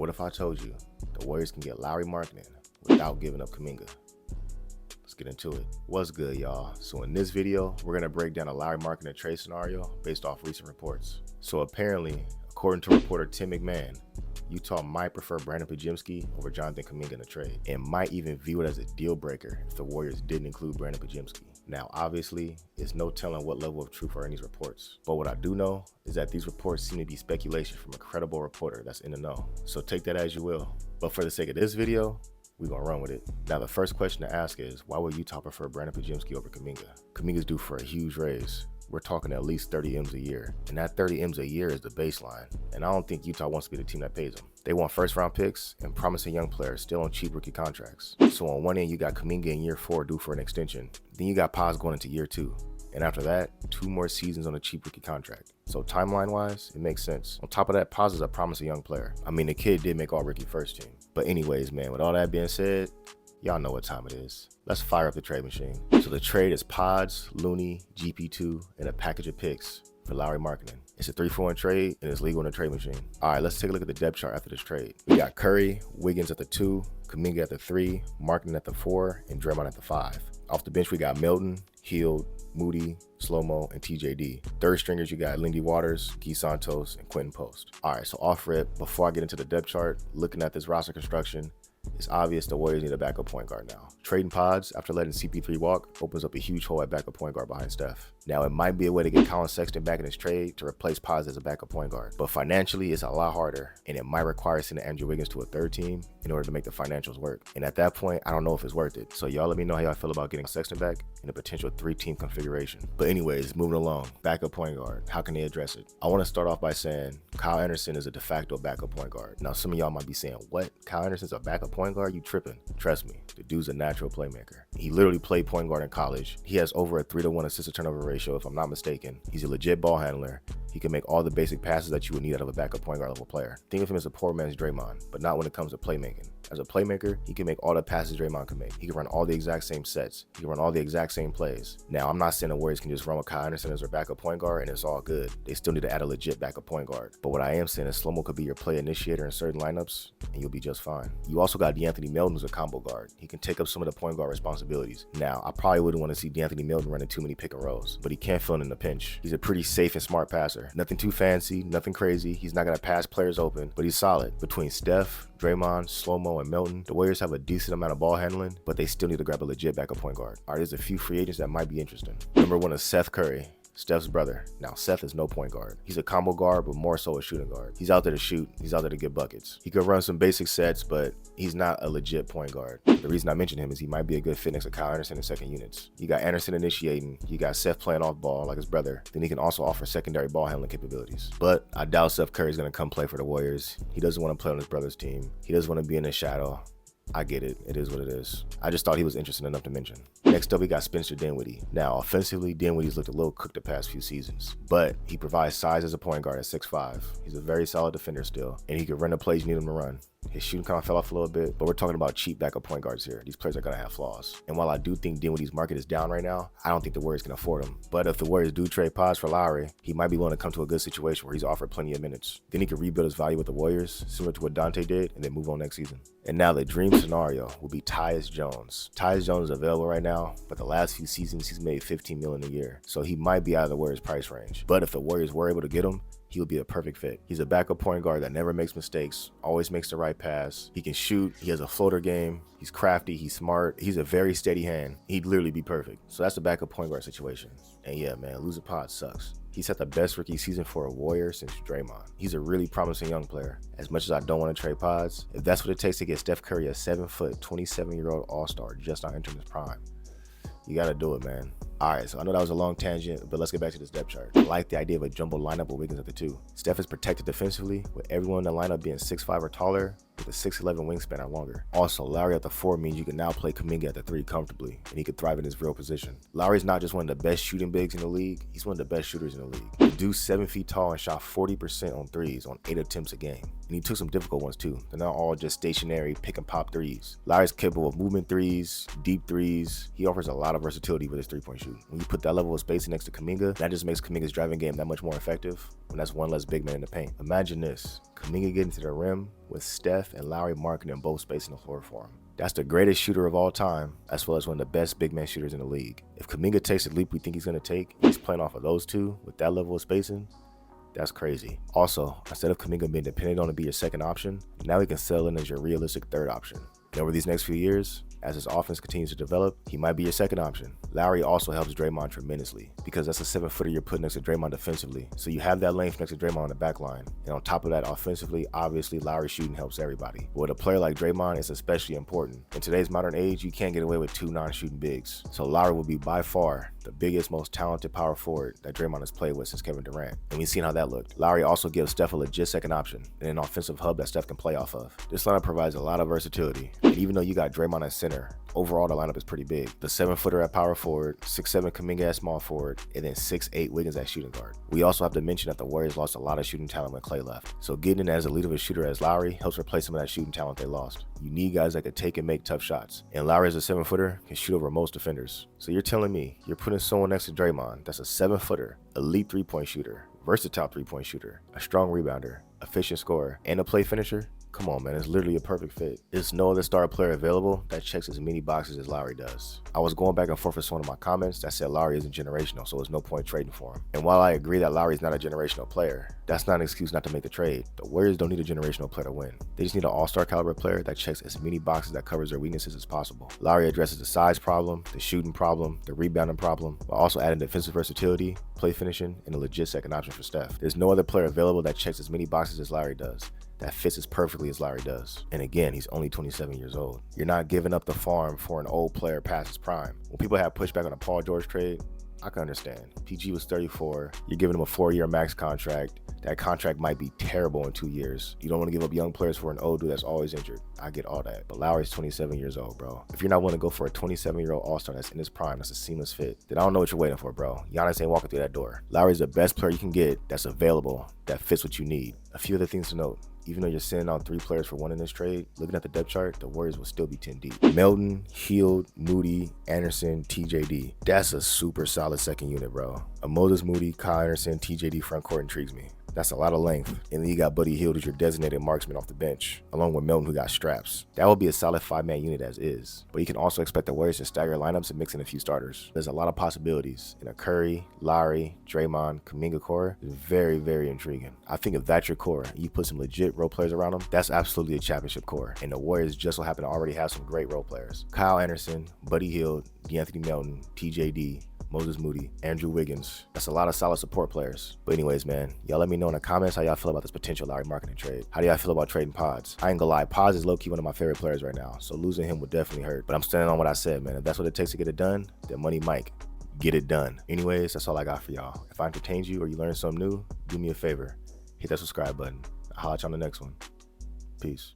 What if I told you the Warriors can get Lauri Markkanen without giving up Kuminga? Let's get into it. What's good, y'all? So in this video, we're going to break down a Lauri Markkanen trade scenario based off recent reports. So apparently, according to reporter Tim McMahon, Utah might prefer Brandon Podziemski over Jonathan Kuminga in the trade, and might even view it as a deal breaker if the Warriors didn't include Brandon Podziemski. Now, obviously, it's no telling what level of truth are in these reports, but what I do know is that these reports seem to be speculation from a credible reporter that's in the know. So take that as you will. But for the sake of this video, we're gonna run with it. Now, the first question to ask is, why would Utah prefer Brandon Podziemski over Kuminga? Kuminga's due for a huge raise. We're talking at least 30 M's a year, and that 30 M's a year is the baseline, and I don't think Utah wants to be the team that pays them. They want first-round picks and promising young players still on cheap rookie contracts. So on one end, you got Kuminga in year 4 due for an extension. Then you got Poz going into year 2. And after that, 2 more seasons on a cheap rookie contract. So timeline-wise, it makes sense. On top of that, Poz is a promising young player. I mean, the kid did make all-rookie first team. But anyways, man, with all that being said, y'all know what time it is. Let's fire up the trade machine. So the trade is Pods, Looney, GP2, and a package of picks for Lauri Markkanen. It's a 3-for-1 trade, and it's legal in the trade machine. All right, let's take a look at the depth chart after this trade. We got Curry, Wiggins at the 2, Kuminga at the 3, Markkanen at the 4, and Draymond at the 5. Off the bench, we got Milton, Hield, Moody, Slow-Mo, and TJD. Third stringers, you got Lindy Waters, Guy Santos, and Quentin Post. All right, so off rip, before I get into the depth chart, looking at this roster construction, it's obvious the Warriors need a backup point guard now. Trading Pods after letting CP3 walk opens up a huge hole at backup point guard behind Steph. Now, it might be a way to get Colin Sexton back in his trade to replace Pods as a backup point guard, but financially, it's a lot harder, and it might require sending Andrew Wiggins to a third team in order to make the financials work. And at that point, I don't know if it's worth it. So y'all let me know how y'all feel about getting Sexton back in a potential 3-team configuration. But anyways, moving along, backup point guard. How can they address it? I want to start off by saying Kyle Anderson is a de facto backup point guard. Now, some of y'all might be saying, what? Kyle Anderson's a backup point guard? You tripping. Trust me, the dude's a natural playmaker. He literally played point guard in college. He has over a 3-to-1 assist-to-turnover ratio, if I'm not mistaken. He's a legit ball handler. He can make all the basic passes that you would need out of a backup point guard level player. Think of him as a poor man's Draymond, but not when it comes to playmaking. As a playmaker, he can make all the passes Draymond can make. He can run all the exact same sets. He can run all the exact same plays. Now, I'm not saying the Warriors can just run with Kyle Anderson as their backup point guard and it's all good. They still need to add a legit backup point guard. But what I am saying is Slow-Mo could be your play initiator in certain lineups and you'll be just fine. You also got DeAnthony Melton as a combo guard. He can take up some of the point guard responsibilities. Now, I probably wouldn't want to see DeAnthony Melton running too many pick and rolls, but he can fill in the pinch. He's a pretty safe and smart passer. Nothing too fancy, nothing crazy. He's not going to pass players open, but he's solid. Between Steph, Draymond, Slow-Mo, and Milton, the Warriors have a decent amount of ball handling, but they still need to grab a legit backup point guard. All right, there's a few free agents that might be interesting. Number 1 is Seth Curry, Steph's brother. Now, Seth is no point guard. He's a combo guard, but more so a shooting guard. He's out there to shoot. He's out there to get buckets. He could run some basic sets, but he's not a legit point guard. The reason I mention him is he might be a good fit next to Kyle Anderson in second units. You got Anderson initiating. You got Seth playing off ball like his brother. Then he can also offer secondary ball handling capabilities. But I doubt Seth Curry's going to come play for the Warriors. He doesn't want to play on his brother's team. He doesn't want to be in his shadow. I get it. It is what it is. I just thought he was interesting enough to mention. Next up, we got Spencer Dinwiddie. Now, offensively, Dinwiddie's looked a little cooked the past few seasons, but he provides size as a point guard at 6'5". He's a very solid defender still, and he can run the plays you need him to run. His shooting kind of fell off a little bit, but we're talking about cheap backup point guards here. These players are going to have flaws. And while I do think Dinwiddie's market is down right now, I don't think the Warriors can afford him. But if the Warriors do trade Pods for Lauri, he might be willing to come to a good situation where he's offered plenty of minutes. Then he can rebuild his value with the Warriors, similar to what Dante did, and then move on next season. And now the dream scenario will be Tyus Jones. Tyus Jones is available right now, but the last few seasons he's made $15 million a year. So he might be out of the Warriors' price range. But if the Warriors were able to get him, he would be a perfect fit. He's a backup point guard that never makes mistakes, always makes the right pass. He can shoot, he has a floater game, he's crafty, he's smart, he's a very steady hand. He'd literally be perfect. So that's the backup point guard situation. And yeah, man, losing Pod sucks. He's had the best rookie season for a Warrior since Draymond. He's a really promising young player. As much as I don't want to trade Pods, if that's what it takes to get Steph Curry, a 7-foot, 27-year-old all-star just not entering his prime, you gotta do it, man. All right, so I know that was a long tangent, but let's get back to this depth chart. I like the idea of a jumbo lineup with Wiggins at the 2. Steph is protected defensively, with everyone in the lineup being 6'5" or taller, with a 6'11" wingspan or longer. Also, Lauri at the 4 means you can now play Kuminga at the 3 comfortably, and he could thrive in his real position. Lauri's not just one of the best shooting bigs in the league, he's one of the best shooters in the league. The dude's 7 feet tall and shot 40% on threes on 8 attempts a game. and he took some difficult ones too. They're not all just stationary pick and pop threes. Lowry's capable of movement threes, deep threes. He offers a lot of versatility with his three-point shooting. When you put that level of spacing next to Kuminga, that just makes Kuminga's driving game that much more effective when that's one less big man in the paint. Imagine this, Kuminga getting to the rim with Steph and Lauri Markkanen both spacing the floor for him. That's the greatest shooter of all time, as well as one of the best big man shooters in the league. If Kuminga takes the leap we think he's going to take, he's playing off of those two with that level of spacing. That's crazy. Also, instead of Kuminga being dependent on to be your second option, now he can settle in as your realistic third option. And over these next few years, as his offense continues to develop, he might be your second option. Lauri also helps Draymond tremendously because that's a 7-footer you're putting next to Draymond defensively. So you have that length next to Draymond on the back line. And on top of that, offensively, obviously Lauri shooting helps everybody. But with a player like Draymond, it's especially important. In today's modern age, you can't get away with two non-shooting bigs. So Lauri will be by far the biggest, most talented power forward that Draymond has played with since Kevin Durant. And we've seen how that looked. Lauri also gives Steph a legit second option and an offensive hub that Steph can play off of. This lineup provides a lot of versatility. And even though you got Draymond at center, overall the lineup is pretty big. The 7-footer at power forward, 6'7" Kuminga at small forward, and then 6'8" Wiggins at shooting guard. We also have to mention that the Warriors lost a lot of shooting talent when Klay left. So getting in as elite of a shooter as Lauri helps replace some of that shooting talent they lost. You need guys that can take and make tough shots. And Lauri as a 7-footer can shoot over most defenders. So you're telling me you're putting someone next to Draymond that's a 7-footer, elite 3-point shooter, versatile 3-point shooter, a strong rebounder, efficient scorer, and a play finisher? Come on, man, it's literally a perfect fit. There's no other star player available that checks as many boxes as Lauri does. I was going back and forth with some of my comments that said Lauri isn't generational, so there's no point trading for him. And while I agree that Lauri is not a generational player, that's not an excuse not to make the trade. The Warriors don't need a generational player to win. They just need an all-star caliber player that checks as many boxes that covers their weaknesses as possible. Lauri addresses the size problem, the shooting problem, the rebounding problem, while also adding defensive versatility, play finishing, and a legit second option for Steph. There's no other player available that checks as many boxes as Lauri does, that fits as perfectly as Lauri does. And again, he's only 27 years old. You're not giving up the farm for an old player past his prime. When people have pushback on a Paul George trade, I can understand. PG was 34. You're giving him a 4-year max contract. That contract might be terrible in 2 years. You don't want to give up young players for an old dude that's always injured. I get all that. But Lauri's 27 years old, bro. If you're not willing to go for a 27-year-old all-star that's in his prime, that's a seamless fit, then I don't know what you're waiting for, bro. Giannis ain't walking through that door. Lauri's the best player you can get that's available, that fits what you need. A few other things to note. Even though you're sending out 3 players for one in this trade, looking at the depth chart, the Warriors will still be 10 deep. Melton, Hield, Moody, Anderson, TJD. That's a super solid second unit, bro. A Moses Moody, Kyle Anderson, TJD front court intrigues me. That's a lot of length. And then you got Buddy Hield as your designated marksman off the bench, along with Melton who got straps. That will be a solid 5-man unit as is. But you can also expect the Warriors to stagger lineups and mix in a few starters. There's a lot of possibilities in a Curry, Lauri, Draymond, Kuminga core. It's very, very intriguing. I think if that's your core, and you put some legit role players around them, that's absolutely a championship core. And the Warriors just so happen to already have some great role players. Kyle Anderson, Buddy Hield, DeAnthony Melton, TJD, Moses Moody, Andrew Wiggins. That's a lot of solid support players. But anyways, man, y'all let me know in the comments how y'all feel about this potential Lauri Markkanen trade. How do y'all feel about trading Pods? I ain't gonna lie, Pods is low-key one of my favorite players right now, so losing him would definitely hurt. But I'm standing on what I said, man. If that's what it takes to get it done, then Money Mike, get it done. Anyways, that's all I got for y'all. If I entertained you or you learned something new, do me a favor. Hit that subscribe button. I'll holler at you on the next one. Peace.